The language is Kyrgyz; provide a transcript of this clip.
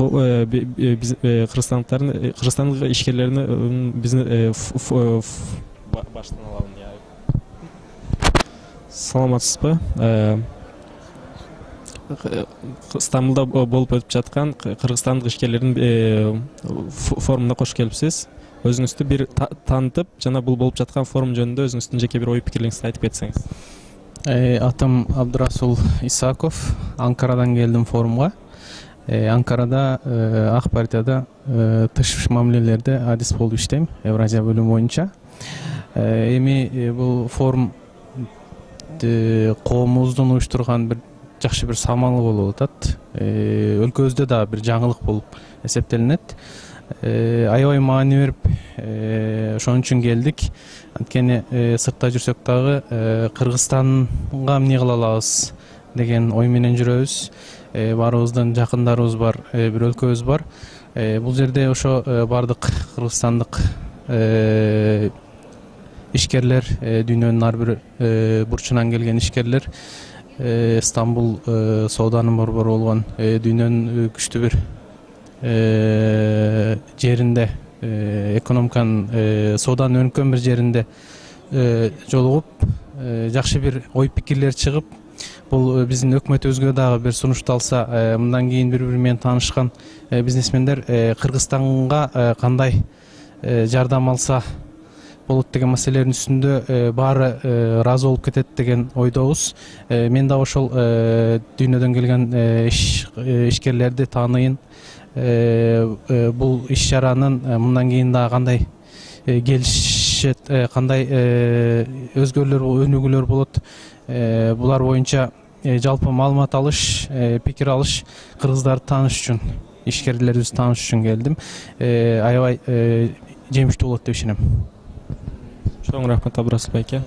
Биз Кыргызстандык ишкерлерини биздин баштан алалым. Саламатсызбы? Стамбулда болуп өтүп жаткан кыргызстандык ишкерлердин форумуна кош келипсиз. Өзүңүздү бир таанытып, жана бул болуп жаткан форум жөнүндө өзүңүздүн жеке бир ой пикириңизди айтып кетсеңиз. Атым Абдурасул Исаков, Анкарадан келдим форумга. Анкарада ак партияда тышкы мамилелерде адис болуп иштейм, Евразия бөлүмү боюнча. Эми бул форум коомубуздун уюштурган бир жакшы бир самалы болуп атат. Өлкөбүздө да бир жаңылык болуп эсептелинет. Аябай маани берип, ошон үчүн келдик. Анткени сыртта жүрсөк дагы Кыргызстанга эмне кыла алабыз деген ой менен жүрөбүз. Баарыбыздын жакындарыбыз бар, бир өлкөбүз бар. Бул жерде ошо бардык кыргызстандык ишкерлер, дүйнөнүн ар бир бурчунан келген ишкерлер, Стамбул сооданын борбору болгон дүйнөнүн күчтүү бир жеринде, экономиканын сооданын өнүккөн бир жеринде жолугуп, жакшы бир ой пикирлер чыгып, бул биздин өкмөтүбүзгө дагы бир сунушталса, мындан кийин бири-бири менен таанышкан бизнесмендер Кыргызстанга кандай жардам алса болот деген маселелердин үстүндө баары ыраазы болуп кетет деген ойдобуз. Мен дагы ошол дүйнөдөн келген ишкерлерди тааныйын. Бул иш чаранын мындан кийин дагы кандай келишет, кандай өзгөрүүлөр, өнүгүүлөр болот, булар боюнча жалпы маалымат алыш, пикир алыш, кыргыздарды тааныш үчүн, ишкерлерибизди тааныш үчүн келдим. Аябай жемиштүү болот деп ишенем. Чоң рахмат Абдурасул байке.